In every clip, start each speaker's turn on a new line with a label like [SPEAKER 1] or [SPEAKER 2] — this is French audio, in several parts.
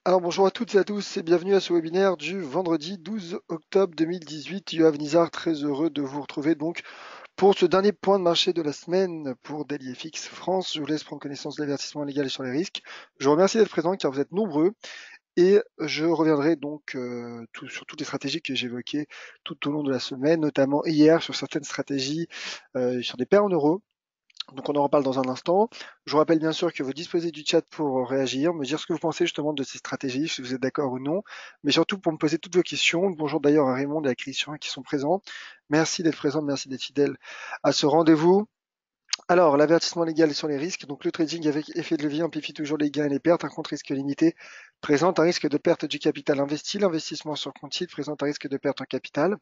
[SPEAKER 1] Alors bonjour à toutes et à tous et bienvenue à ce webinaire du vendredi 12 octobre 2018. Yoav Nizar, très heureux de vous retrouver donc pour ce dernier point de marché de la semaine pour Daily FX France. Je vous laisse prendre connaissance de l'avertissement légal et sur les risques. Je vous remercie d'être présent car vous êtes nombreux et je reviendrai donc sur toutes les stratégies que j'évoquais tout au long de la semaine, notamment hier sur certaines stratégies sur des paires en euros. Donc on en reparle dans un instant. Je vous rappelle bien sûr que vous disposez du chat pour réagir, me dire ce que vous pensez justement de ces stratégies, si vous êtes d'accord ou non, mais surtout pour me poser toutes vos questions. Bonjour d'ailleurs à Raymond et à Christian qui sont présents. Merci d'être présents, merci d'être fidèles à ce rendez-vous. Alors, l'avertissement légal sur les risques. Donc le trading avec effet de levier amplifie toujours les gains et les pertes. Un compte risque limité présente un risque de perte du capital investi. L'investissement sur compte titre présente un risque de perte en capital.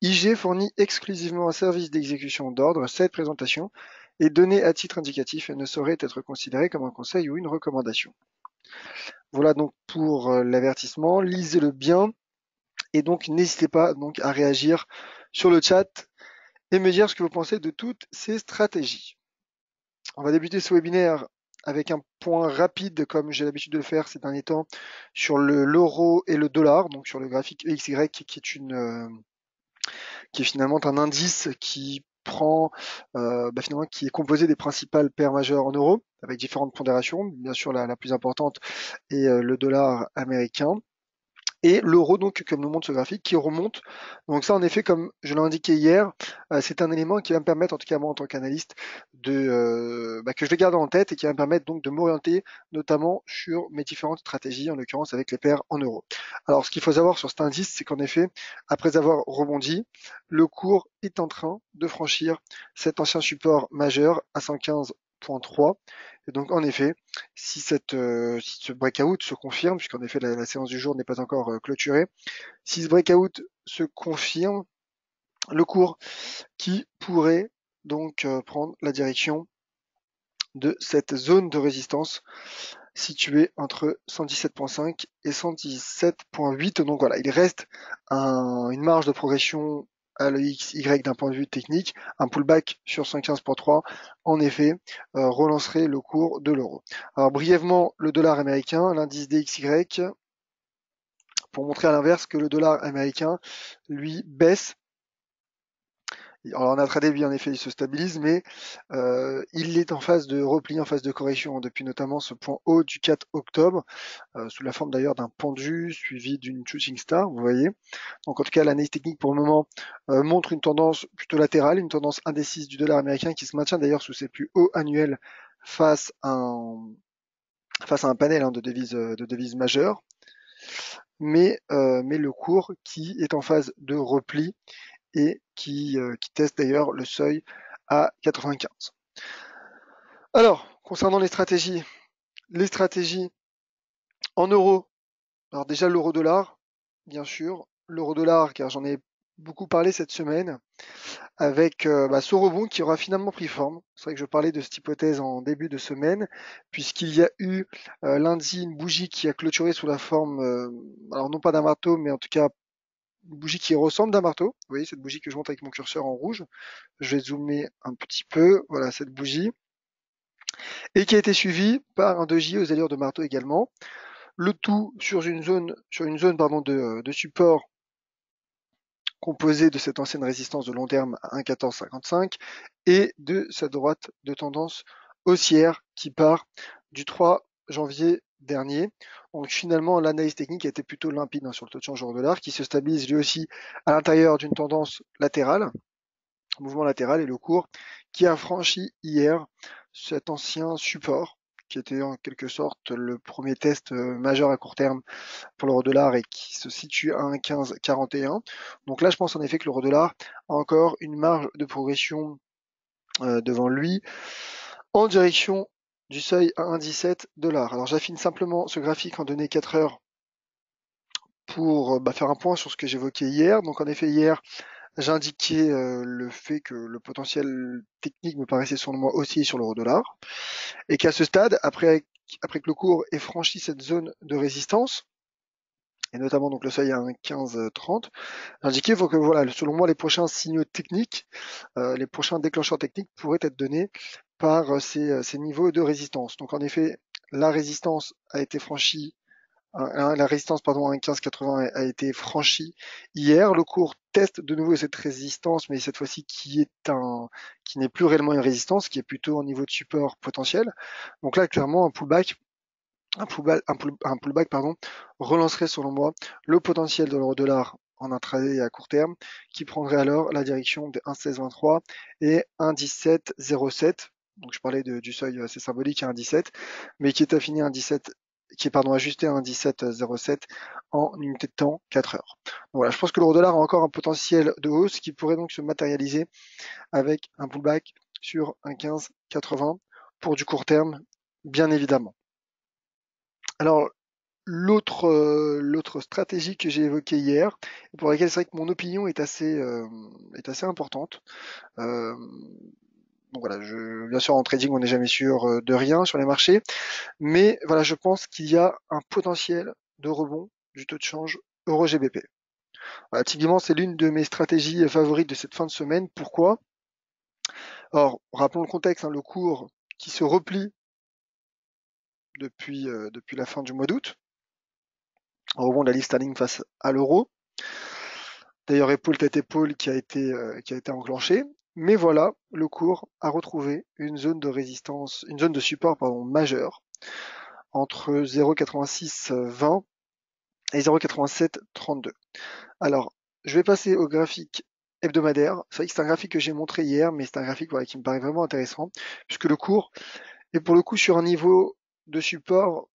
[SPEAKER 1] IG fournit exclusivement un service d'exécution d'ordre. Cette présentation est donnée à titre indicatif et ne saurait être considérée comme un conseil ou une recommandation. Voilà donc pour l'avertissement. Lisez-le bien et donc n'hésitez pas donc à réagir sur le chat et me dire ce que vous pensez de toutes ces stratégies. On va débuter ce webinaire avec un point rapide, comme j'ai l'habitude de le faire ces derniers temps, sur l'euro et le dollar, donc sur le graphique EXY qui est finalement un indice qui prend finalement qui est composé des principales paires majeures en euros avec différentes pondérations. Bien sûr, la plus importante est le dollar américain et l'euro, donc, comme nous montre ce graphique, qui remonte. Donc ça, en effet, comme je l'ai indiqué hier, c'est un élément qui va me permettre, en tout cas moi en tant qu'analyste, que je vais garder en tête et qui va me permettre donc de m'orienter notamment sur mes différentes stratégies, en l'occurrence avec les paires en euros. Alors ce qu'il faut savoir sur cet indice, c'est qu'en effet, après avoir rebondi, le cours est en train de franchir cet ancien support majeur à 115,3. Et donc en effet, si ce breakout se confirme, puisqu'en effet la séance du jour n'est pas encore clôturée, si ce breakout se confirme, le cours qui pourrait donc prendre la direction de cette zone de résistance située entre 117,5 et 117,8. Donc voilà, il reste une marge de progression à l'EXY d'un point de vue technique. Un pullback sur 115,3 en effet relancerait le cours de l'euro. Alors brièvement, le dollar américain, l'indice DXY, pour montrer à l'inverse que le dollar américain, lui, baisse. Alors en intraday, lui, en effet, il se stabilise, mais il est en phase de repli, en phase de correction, depuis notamment ce point haut du 4 octobre, sous la forme d'ailleurs d'un pendu suivi d'une shooting star, vous voyez. Donc en tout cas, l'analyse technique pour le moment montre une tendance plutôt latérale, une tendance indécise du dollar américain qui se maintient d'ailleurs sous ses plus hauts annuels face à un panel de devises majeures, mais le cours qui est en phase de repli et qui teste d'ailleurs le seuil à 95. Alors, concernant les stratégies en euros, alors déjà l'euro-dollar, bien sûr, l'euro-dollar, car j'en ai beaucoup parlé cette semaine, avec ce rebond qui aura finalement pris forme. C'est vrai que je parlais de cette hypothèse en début de semaine, puisqu'il y a eu lundi une bougie qui a clôturé sous la forme, alors non pas d'un marteau, mais en tout cas une bougie qui ressemble d'un marteau. Vous voyez cette bougie que je montre avec mon curseur en rouge. Je vais zoomer un petit peu. Voilà cette bougie. Et qui a été suivie par un doji aux allures de marteau également. Le tout sur une zone de support composée de cette ancienne résistance de long terme à 1,1455 et de sa droite de tendance haussière qui part du 3 janvier dernier. Donc finalement, l'analyse technique a été plutôt limpide sur le taux de change euro-dollar qui se stabilise lui aussi à l'intérieur d'une tendance latérale, mouvement latéral, et le cours qui a franchi hier cet ancien support qui était en quelque sorte le premier test majeur à court terme pour l'euro-dollar et qui se situe à 1,1541. Donc là, je pense en effet que l'euro-dollar a encore une marge de progression devant lui en direction du seuil à 1,17 $. Alors j'affine simplement ce graphique en données 4 heures pour faire un point sur ce que j'évoquais hier. Donc en effet, hier, j'indiquais le fait que le potentiel technique me paraissait selon moi haussier sur l'euro-dollar et qu'à ce stade, après que le cours ait franchi cette zone de résistance, et notamment donc le seuil à 1,1530, j'indiquais que voilà, selon moi, les prochains signaux techniques, les prochains déclencheurs techniques pourraient être donnés par ces niveaux de résistance. Donc en effet, la résistance a été franchie la résistance pardon, à 1,1580 a été franchie hier. Le cours teste de nouveau cette résistance, mais cette fois-ci qui n'est plus réellement une résistance, qui est plutôt un niveau de support potentiel. Donc là, clairement, un pullback pardon, relancerait selon moi le potentiel de l'euro-dollar en intraday à court terme, qui prendrait alors la direction de 1,1623 et 1,1707. Donc je parlais du seuil assez symbolique à 1,17, mais qui est affiné à 1,17, qui est pardon ajusté à 1,1707 en unité de temps 4 heures. Donc voilà, je pense que l'euro-dollar a encore un potentiel de hausse qui pourrait donc se matérialiser avec un pullback sur 1,1580 pour du court terme, bien évidemment. Alors, l'autre stratégie que j'ai évoquée hier, pour laquelle c'est vrai que mon opinion est assez importante. Euh, donc voilà, bien sûr en trading on n'est jamais sûr de rien sur les marchés, mais voilà, je pense qu'il y a un potentiel de rebond du taux de change euro-GBP. Voilà, typiquement c'est l'une de mes stratégies favorites de cette fin de semaine. Pourquoi? Or, rappelons le contexte, hein, le cours qui se replie depuis la fin du mois d'août, en rebond de la livre sterling face à l'euro. D'ailleurs, épaule tête épaule qui a été enclenché. Mais voilà, le cours a retrouvé une zone de résistance, une zone de support pardon, majeure entre 0,8620 et 0,8732. Alors, je vais passer au graphique hebdomadaire. C'est vrai que c'est un graphique que j'ai montré hier, mais c'est un graphique voilà, qui me paraît vraiment intéressant, puisque le cours est pour le coup sur un niveau de support,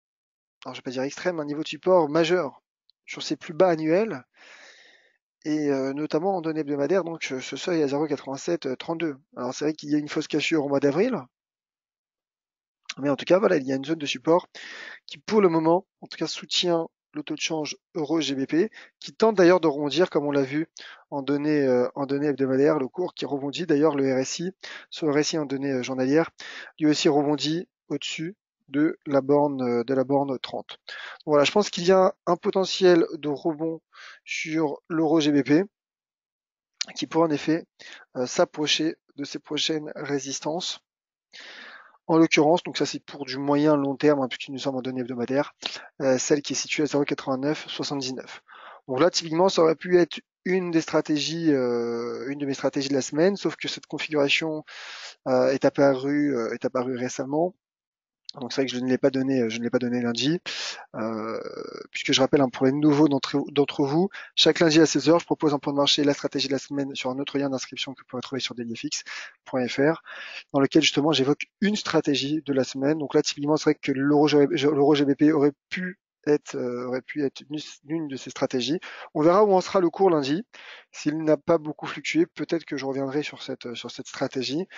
[SPEAKER 1] alors je vais pas dire extrême, un niveau de support majeur sur ses plus bas annuels, et notamment en données hebdomadaires, donc ce seuil à 0,8732. Alors c'est vrai qu'il y a une fausse cassure au mois d'avril, mais en tout cas voilà, il y a une zone de support qui pour le moment, en tout cas soutient le taux de change euro-GBP, qui tente d'ailleurs de rebondir comme on l'a vu en données hebdomadaires, le cours qui rebondit d'ailleurs le RSI, sur le RSI en données journalières, lui aussi rebondit au-dessus de la borne 30. Donc voilà, je pense qu'il y a un potentiel de rebond sur l'euro-GBP qui pourrait en effet s'approcher de ses prochaines résistances. En l'occurrence, donc ça c'est pour du moyen long terme, hein, puisque nous sommes en données hebdomadaires, celle qui est située à 0,8979. Donc là, typiquement, ça aurait pu être une des stratégies, une de mes stratégies de la semaine, sauf que cette configuration est apparue récemment. Donc c'est vrai que je ne l'ai pas donné lundi. Euh, Puisque je rappelle hein, pour les nouveaux d'entre vous, chaque lundi à 16 heures, je propose un point de marché, la stratégie de la semaine sur un autre lien d'inscription que vous pourrez trouver sur dailyfx.fr, dans lequel justement j'évoque une stratégie de la semaine. Donc là, typiquement, c'est vrai que l'euro GBP aurait pu être l'une de ces stratégies. On verra où en sera le cours lundi. S'il n'a pas beaucoup fluctué, peut-être que je reviendrai sur cette stratégie.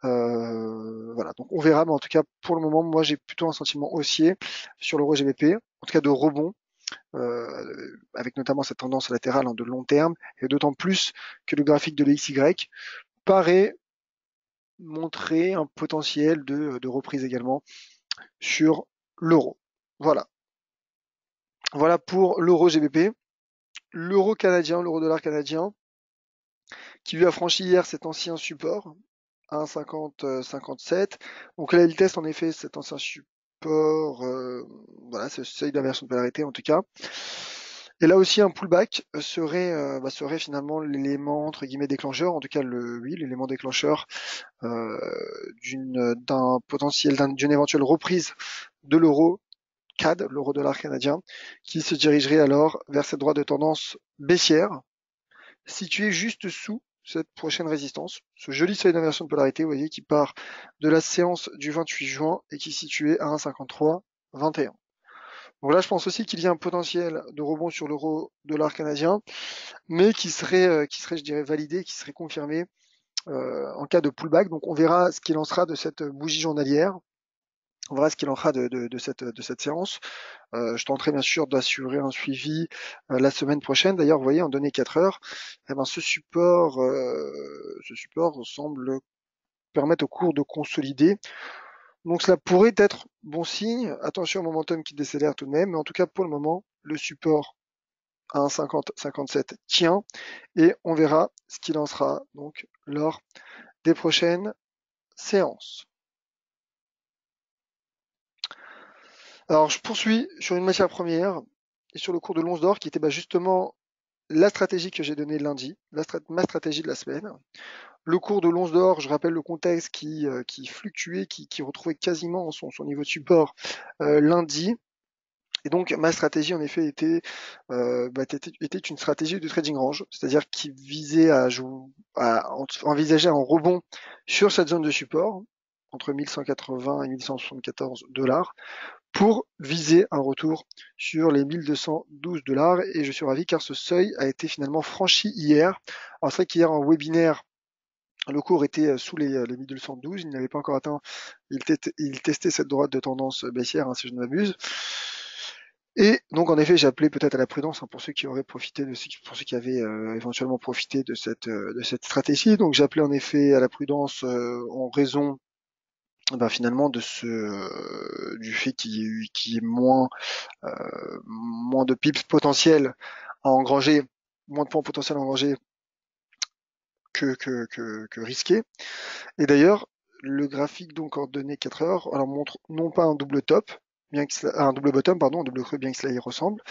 [SPEAKER 1] Voilà, donc on verra, mais en tout cas, pour le moment, moi j'ai plutôt un sentiment haussier sur l'euro GBP, en tout cas de rebond, avec notamment cette tendance latérale de long terme, et d'autant plus que le graphique de l'XY paraît montrer un potentiel de reprise également sur l'euro. Voilà. Voilà pour l'euro GBP. L'euro canadien, l'euro dollar canadien, qui lui a franchi hier cet ancien support, 1,50-57. Donc là, il teste en effet cet ancien support, voilà, ce seuil d'inversion de polarité en tout cas. Et là aussi, un pullback serait finalement l'élément entre guillemets déclencheur, en tout cas l'élément déclencheur d'un potentiel, d'une éventuelle reprise de l'euro CAD, l'euro dollar canadien, qui se dirigerait alors vers cette droite de tendance baissière, située juste sous cette prochaine résistance, ce joli seuil d'inversion de polarité, vous voyez, qui part de la séance du 28 juin et qui est situé à 1,5321. Donc là, je pense aussi qu'il y a un potentiel de rebond sur l'euro dollar canadien, mais je dirais, validé, qui serait confirmé en cas de pullback. Donc on verra ce qu'il en sera de cette bougie journalière. On verra ce qu'il en sera de cette séance. Je tenterai bien sûr d'assurer un suivi la semaine prochaine. D'ailleurs, vous voyez, en données 4 heures, eh ben, ce support semble permettre au cours de consolider. Donc cela pourrait être bon signe. Attention au momentum qui décélère tout de même, mais en tout cas pour le moment, le support à 1,50-57 tient et on verra ce qu'il en sera donc lors des prochaines séances. Alors je poursuis sur une matière première et sur le cours de l'once d'or qui était justement la stratégie que j'ai donnée lundi, ma stratégie de la semaine. Le cours de l'once d'or, je rappelle le contexte qui fluctuait, qui retrouvait quasiment son niveau de support lundi. Et donc ma stratégie en effet était une stratégie de trading range, c'est-à-dire qui visait à envisager un rebond sur cette zone de support entre 1180 et 1174 dollars pour viser un retour sur les 1212 dollars. Et je suis ravi car ce seuil a été finalement franchi hier. Alors c'est vrai qu'hier en webinaire, le cours était sous les 1212, il n'avait pas encore atteint, il testait cette droite de tendance baissière, si je ne m'abuse. Et donc en effet, j'ai appelé peut-être à la prudence pour ceux qui auraient profité pour ceux qui avaient éventuellement profité de cette stratégie. Donc j'ai appelé en effet à la prudence en raison finalement du fait qu'il y ait moins de pips potentiels à engranger, moins de points potentiels à engranger que risqués. Et d'ailleurs, le graphique donc en données 4 heures alors montre non pas un double top, un double bottom, pardon, un double creux bien que cela y ressemble,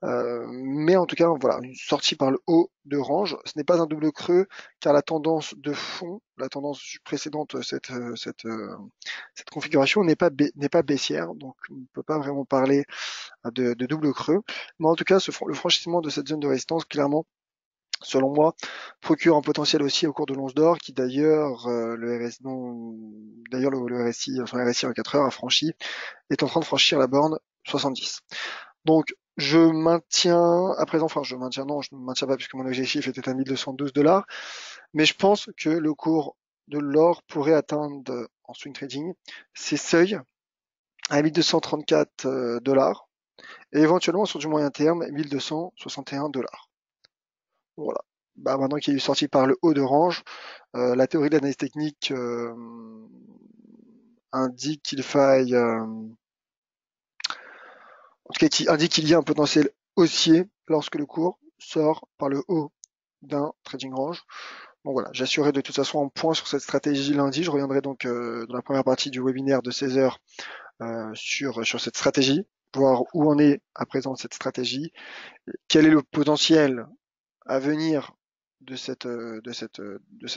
[SPEAKER 1] mais en tout cas voilà une sortie par le haut de range. Ce n'est pas un double creux car la tendance de fond, la tendance précédente cette configuration n'est pas baissière, donc on ne peut pas vraiment parler de double creux. Mais en tout cas, le franchissement de cette zone de résistance, clairement, selon moi, procure un potentiel aussi au cours de l'once d'or, qui d'ailleurs, le RSI, enfin le RSI en 4 heures a franchi, est en train de franchir la borne 70. Donc, je maintiens, à présent, enfin, non, je ne maintiens pas puisque mon objectif était à 1212 dollars, mais je pense que le cours de l'or pourrait atteindre en swing trading ces seuils à 1234 dollars et éventuellement sur du moyen terme 1261 dollars. Voilà. Maintenant qu'il est sorti par le haut de range, la théorie de l'analyse technique indique qu'il faille, en tout cas, qui indique qu'il y a un potentiel haussier lorsque le cours sort par le haut d'un trading range. Donc voilà, j'assurerai de toute façon un point sur cette stratégie lundi. Je reviendrai donc dans la première partie du webinaire de 16 heures sur cette stratégie, voir où en est à présent cette stratégie, quel est le potentiel à venir de cet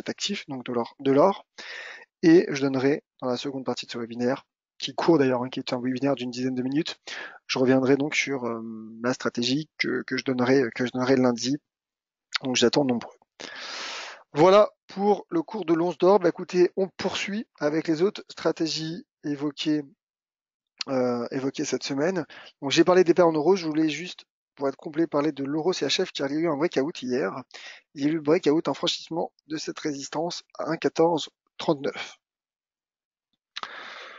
[SPEAKER 1] actif, donc de l'or. Et je donnerai dans la seconde partie de ce webinaire, qui court d'ailleurs, qui est un webinaire d'une dizaine de minutes, je reviendrai donc sur la stratégie que je donnerai lundi. Donc j'attends nombreux. Voilà pour le cours de l'once d'or. Écoutez, on poursuit avec les autres stratégies évoquées cette semaine. Donc j'ai parlé des paires en euros, je voulais juste, pour être complet, parler de l'euro CHF car il y a eu un breakout hier. Il y a eu le breakout, un franchissement de cette résistance à 1,1439.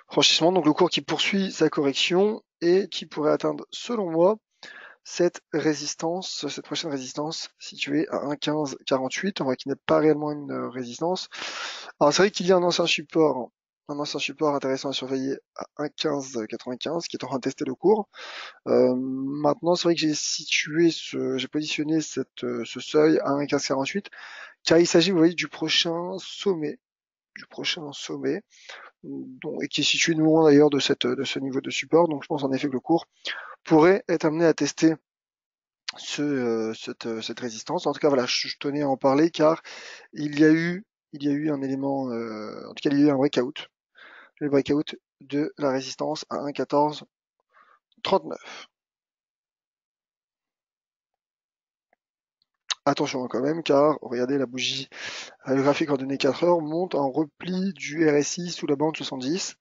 [SPEAKER 1] Franchissement, donc le cours qui poursuit sa correction et qui pourrait atteindre, selon moi, cette prochaine résistance située à 1,1548, on voit qu'il n'est pas réellement une résistance. Alors c'est vrai qu'il y a un ancien support intéressant à surveiller à 1,1595 qui est en train de tester le cours. Maintenant, c'est vrai que j'ai positionné ce seuil à 1,1548 car il s'agit, vous voyez, du prochain sommet, et qui est situé non loin d'ailleurs de ce niveau de support. Donc je pense en effet que le cours pourrait être amené à tester cette résistance. En tout cas, voilà, je tenais à en parler car il y a eu un élément, en tout cas, il y a eu un breakout, le breakout de la résistance à 1,1439. Attention quand même, car regardez la bougie, le graphique en données 4 heures monte en repli du RSI sous la bande 70.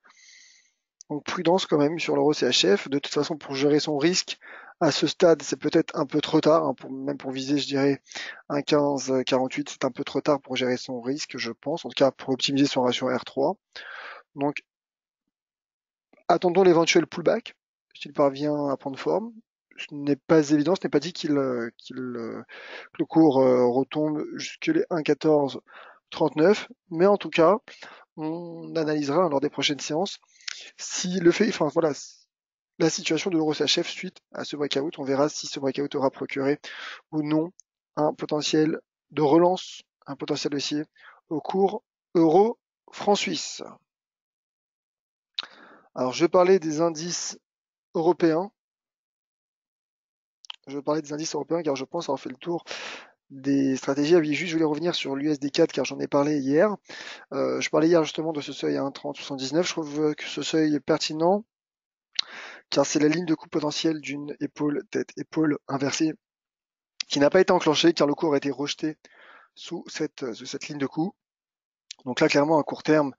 [SPEAKER 1] Donc prudence quand même sur l'euro CHF. De toute façon, pour gérer son risque à ce stade, c'est peut-être un peu trop tard, même pour viser, je dirais, un 15,48, c'est un peu trop tard pour gérer son risque, je pense. En tout cas, pour optimiser son ratio R3. Donc, attendons l'éventuel pullback, s'il parvient à prendre forme. Ce n'est pas évident, ce n'est pas dit que le cours retombe jusque les 1,1439, mais en tout cas, on analysera lors des prochaines séances si la situation de l'euro CHF suite à ce breakout. On verra si ce breakout aura procuré ou non un potentiel de relance, un potentiel haussier au cours euro-franc suisse. Alors je vais parler des indices européens. Je parlais des indices européens car je pense avoir fait le tour des stratégies. Ah oui, juste, je voulais revenir sur l'USD4 car j'en ai parlé hier. Je parlais hier justement de ce seuil à 1,3079. Je trouve que ce seuil est pertinent car c'est la ligne de coupe potentielle d'une épaule, tête, épaule inversée qui n'a pas été enclenchée car le cours a été rejeté sous cette ligne de coup. Donc là, clairement, à court terme,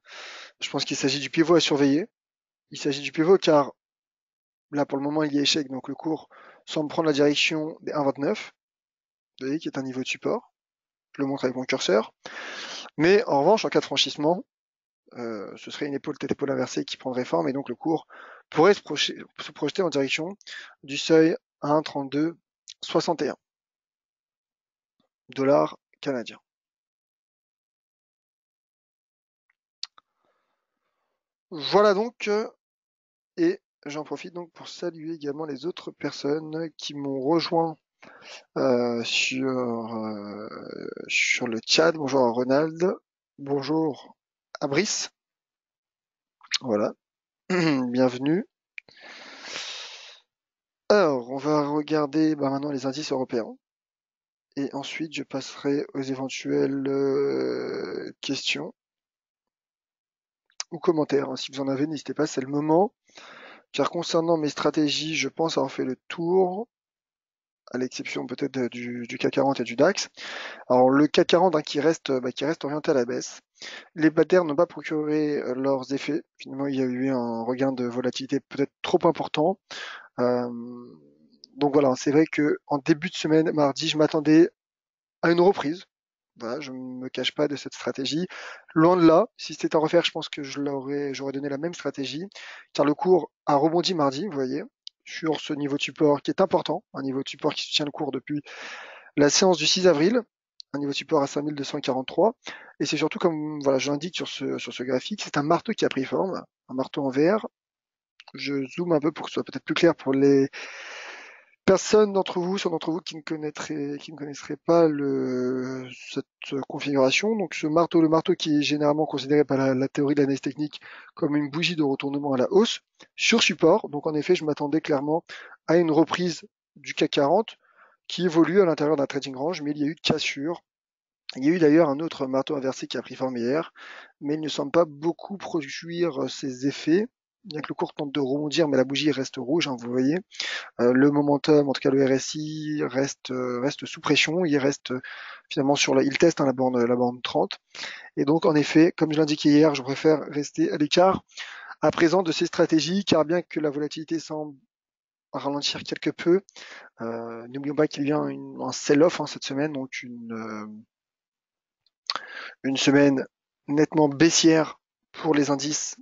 [SPEAKER 1] je pense qu'il s'agit du pivot à surveiller. Il s'agit du pivot car là, pour le moment, il y a échec. Donc le cours semble prendre la direction des 1,29, vous voyez, qui est un niveau de support. Je le montre avec mon curseur. Mais en revanche, en cas de franchissement, ce serait une épaule tête-épaule inversée qui prendrait forme et donc le cours pourrait se projeter en direction du seuil 1,3261 dollars canadiens. Voilà donc, et j'en profite donc pour saluer également les autres personnes qui m'ont rejoint sur le chat. Bonjour à Ronald, bonjour à Brice, voilà, bienvenue. Alors, on va regarder maintenant les indices européens. Et ensuite, je passerai aux éventuelles questions ou commentaires. Hein. Si vous en avez, n'hésitez pas, c'est le moment. Car concernant mes stratégies, je pense avoir fait le tour, à l'exception peut-être du CAC 40 et du DAX. Alors le CAC 40 hein, qui reste orienté à la baisse. Les BATR n'ont pas procuré leurs effets. Finalement, il y a eu un regain de volatilité peut-être trop important. Donc voilà, c'est vrai que en début de semaine, mardi, je m'attendais à une reprise. Voilà, je ne me cache pas de cette stratégie. Loin de là, si c'était à refaire, je pense que j'aurais donné la même stratégie, car le cours a rebondi mardi, vous voyez, sur ce niveau de support qui est important, un niveau de support qui soutient le cours depuis la séance du 6 avril, un niveau de support à 5243, et c'est surtout comme voilà, je l'indique sur ce graphique, c'est un marteau qui a pris forme, un marteau en vert. Je zoome un peu pour que ce soit peut-être plus clair pour les personne d'entre vous, sur d'entre vous qui ne connaîtraient pas cette configuration. Donc ce marteau, le marteau qui est généralement considéré par la théorie de l'analyse technique comme une bougie de retournement à la hausse sur support. Donc en effet, je m'attendais clairement à une reprise du CAC 40 qui évolue à l'intérieur d'un trading range, mais il y a eu de cassure. Il y a eu d'ailleurs un autre marteau inversé qui a pris forme hier, mais il ne semble pas beaucoup produire ses effets. Bien que le cours tente de rebondir, mais la bougie reste rouge, hein, vous voyez. Le momentum, en tout cas le RSI, reste sous pression. Il reste finalement il teste hein, la borne 30. Et donc en effet, comme je l'indiquais hier, je préfère rester à l'écart à présent de ces stratégies, car bien que la volatilité semble ralentir quelque peu, n'oublions pas qu'il y a un sell-off hein, cette semaine, donc une semaine nettement baissière pour les indices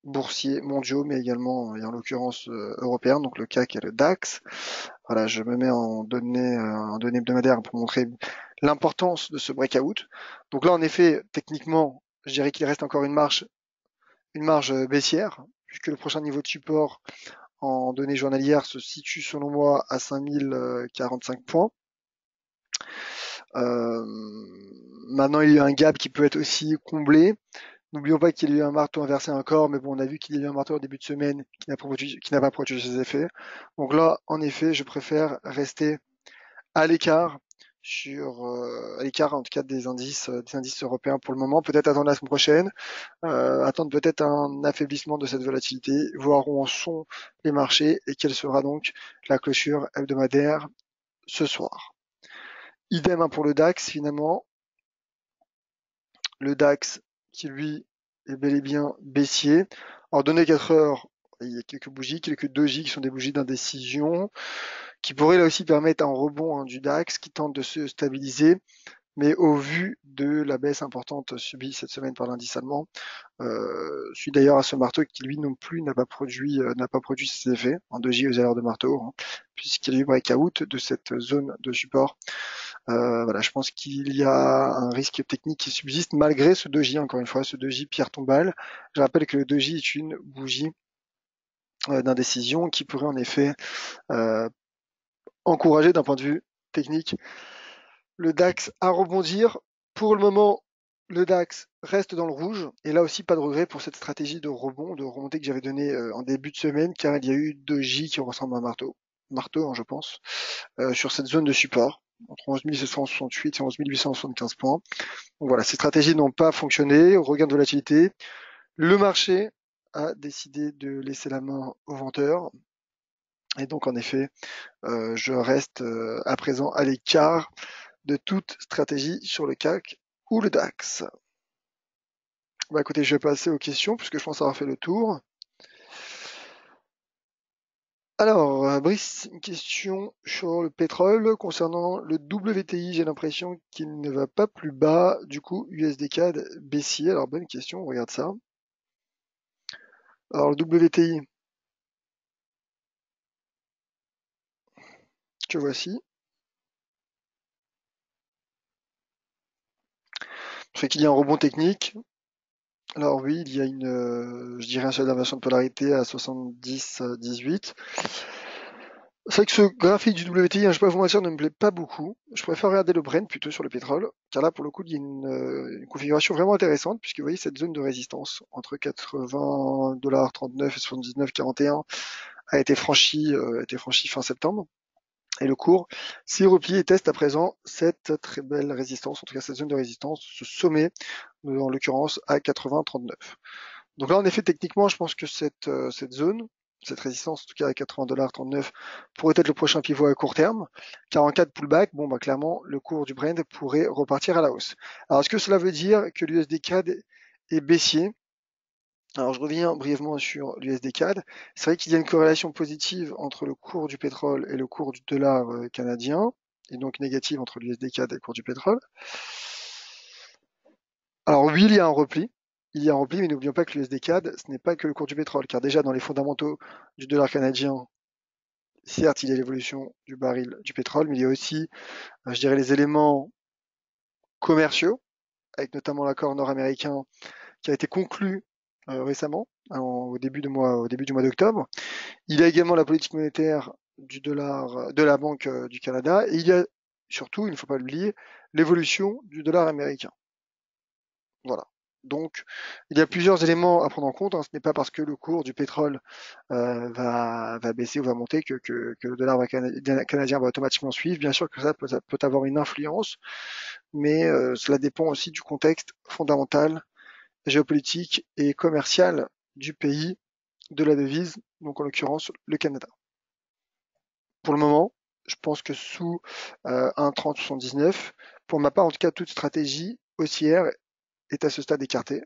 [SPEAKER 1] boursiers mondiaux, mais également, et en l'occurrence européens, donc le CAC et le DAX. Voilà, je me mets en données hebdomadaires pour montrer l'importance de ce breakout. Donc là, en effet, techniquement, je dirais qu'il reste encore une marge baissière, puisque le prochain niveau de support en données journalières se situe selon moi à 5045 points. Maintenant, il y a un gap qui peut être aussi comblé. N'oublions pas qu'il y a eu un marteau inversé encore, mais bon, on a vu qu'il y a eu un marteau au début de semaine qui n'a pas produit ses effets. Donc là, en effet, je préfère rester à l'écart à l'écart en tout cas des indices européens pour le moment. Peut-être attendre la semaine prochaine, attendre peut-être un affaiblissement de cette volatilité, voir où en sont les marchés et quelle sera donc la clôture hebdomadaire ce soir. Idem hein, pour le DAX finalement. Le DAX qui lui est bel et bien baissier. En données 4 heures, il y a quelques bougies, quelques doji qui sont des bougies d'indécision, qui pourraient là aussi permettre un rebond hein, du DAX qui tente de se stabiliser. Mais au vu de la baisse importante subie cette semaine par l'indice allemand, suite d'ailleurs à ce marteau qui lui non plus n'a pas produit ses effets en doji aux allures de marteau, hein, puisqu'il y a eu breakout de cette zone de support. Voilà, je pense qu'il y a un risque technique qui subsiste malgré ce doji, encore une fois, ce doji pierre tombale. Je rappelle que le doji est une bougie d'indécision qui pourrait en effet encourager d'un point de vue technique le DAX à rebondir. Pour le moment, le DAX reste dans le rouge. Et là aussi, pas de regret pour cette stratégie de rebond, de remontée que j'avais donnée en début de semaine, car il y a eu doji qui ressemble à un marteau. marteau, hein, je pense, sur cette zone de support, entre 11 768 et 11 875 points. Donc voilà, ces stratégies n'ont pas fonctionné, au regain de volatilité. Le marché a décidé de laisser la main aux vendeurs. Et donc, en effet, je reste à présent à l'écart de toute stratégie sur le CAC ou le DAX. Bah écoutez, je vais passer aux questions puisque je pense avoir fait le tour. Alors, Brice, une question sur le pétrole concernant le WTI. J'ai l'impression qu'il ne va pas plus bas. Du coup, USD CAD baissier. Alors, bonne question, on regarde ça. Alors, le WTI, que voici. Fait qu'il y a un rebond technique. Alors oui, il y a je dirais un seul d'inversion de polarité à 70-18. C'est vrai que ce graphique du WTI, hein, je peux pas vous mentir, ne me plaît pas beaucoup. Je préfère regarder le Brent plutôt sur le pétrole, car là, pour le coup, il y a une configuration vraiment intéressante, puisque vous voyez cette zone de résistance entre 80,39 et 79,41 a été franchie fin septembre. Et le cours s'est replié et teste à présent cette très belle résistance, en tout cas cette zone de résistance, ce sommet, en l'occurrence à 80,39. Donc là, en effet, techniquement, je pense que cette zone, cette résistance, en tout cas à 80,39 pourrait être le prochain pivot à court terme. Car en cas de pullback, bon, bah, clairement, le cours du Brent pourrait repartir à la hausse. Alors, est-ce que cela veut dire que l'USD CAD est baissier? Alors, je reviens brièvement sur l'USD CAD. C'est vrai qu'il y a une corrélation positive entre le cours du pétrole et le cours du dollar canadien, et donc négative entre l'USD CAD et le cours du pétrole. Alors oui, il y a un repli. Il y a un repli, mais n'oublions pas que l'USD CAD, ce n'est pas que le cours du pétrole, car déjà dans les fondamentaux du dollar canadien, certes, il y a l'évolution du baril du pétrole, mais il y a aussi, je dirais, les éléments commerciaux, avec notamment l'accord nord-américain qui a été conclu récemment, hein, au début du mois d'octobre. Il y a également la politique monétaire du dollar, de la Banque du Canada, et il y a surtout, il ne faut pas l'oublier, l'évolution du dollar américain. Voilà. Donc, il y a plusieurs éléments à prendre en compte, hein. Ce n'est pas parce que le cours du pétrole va baisser ou va monter que le dollar canadien va automatiquement suivre. Bien sûr que ça peut avoir une influence, mais cela dépend aussi du contexte fondamental, géopolitique et commercial du pays, de la devise, donc en l'occurrence le Canada. Pour le moment, je pense que sous 1,3079, pour ma part en tout cas, toute stratégie haussière est à ce stade écartée.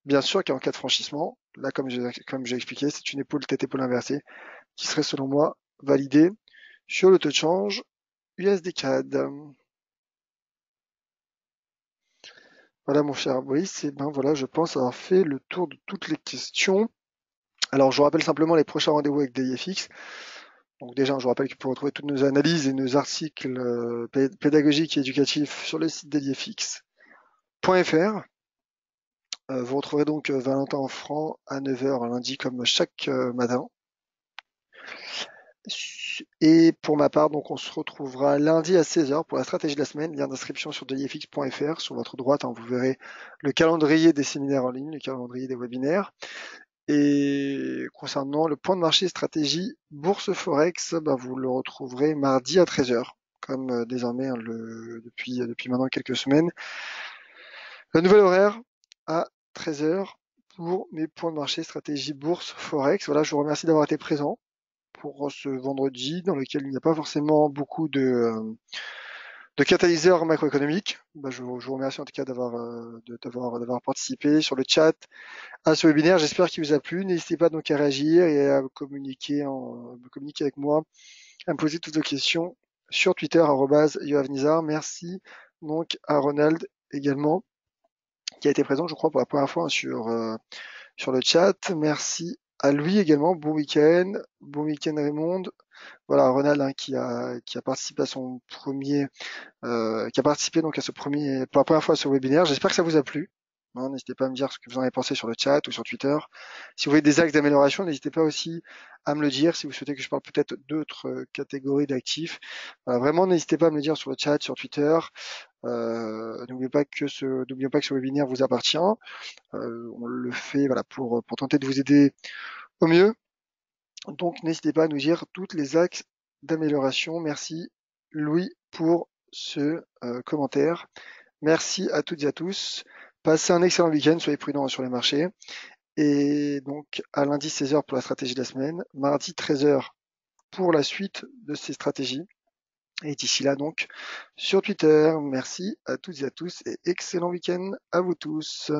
[SPEAKER 1] Bien sûr qu'en cas de franchissement, là comme j'ai expliqué, c'est une épaule tête-épaule inversée qui serait selon moi validée sur le taux de change USD CAD. Voilà mon cher Brice, et ben voilà, je pense avoir fait le tour de toutes les questions. Alors je vous rappelle simplement les prochains rendez-vous avec DailyFX. Donc déjà, je vous rappelle que vous pouvez retrouver toutes nos analyses et nos articles pédagogiques et éducatifs sur le site dailyfx.fr. Vous retrouverez donc Valentin Franc à 9 h lundi comme chaque matin. Et pour ma part, donc on se retrouvera lundi à 16 h pour la stratégie de la semaine. Lien d'inscription sur dailyfx.fr. Sur votre droite, hein, vous verrez le calendrier des séminaires en ligne, le calendrier des webinaires. Et concernant le point de marché stratégie bourse Forex, bah, vous le retrouverez mardi à 13 h comme désormais hein, depuis maintenant quelques semaines. Le nouvel horaire à 13 h pour mes points de marché stratégie bourse Forex. Voilà, je vous remercie d'avoir été présent pour ce vendredi dans lequel il n'y a pas forcément beaucoup de catalyseurs macroéconomiques. Bah, je vous remercie en tout cas d'avoir participé sur le chat à ce webinaire. J'espère qu'il vous a plu. N'hésitez pas donc à réagir et à communiquer avec moi, à me poser toutes vos questions sur Twitter @yoavnizar. Merci donc à Ronald également qui a été présent, je crois, pour la première fois sur le chat. Merci à lui également. Bon week-end Raymond. Voilà, Ronald hein, qui a participé à son premier, qui a participé donc à ce premier, pour la première fois à ce webinaire. J'espère que ça vous a plu. Hein, n'hésitez pas à me dire ce que vous en avez pensé sur le chat ou sur Twitter. Si vous voyez des axes d'amélioration, n'hésitez pas aussi à me le dire. Si vous souhaitez que je parle peut-être d'autres catégories d'actifs, vraiment n'hésitez pas à me le dire sur le chat, sur Twitter. N'oubliez pas que ce webinaire vous appartient. On le fait voilà pour tenter de vous aider au mieux. Donc n'hésitez pas à nous dire toutes les axes d'amélioration. Merci Louis pour ce commentaire. Merci à toutes et à tous. Passez un excellent week-end, soyez prudents sur les marchés. Et donc à lundi 16h pour la stratégie de la semaine, mardi 13h pour la suite de ces stratégies. Et d'ici là donc sur Twitter, merci à toutes et à tous et excellent week-end à vous tous.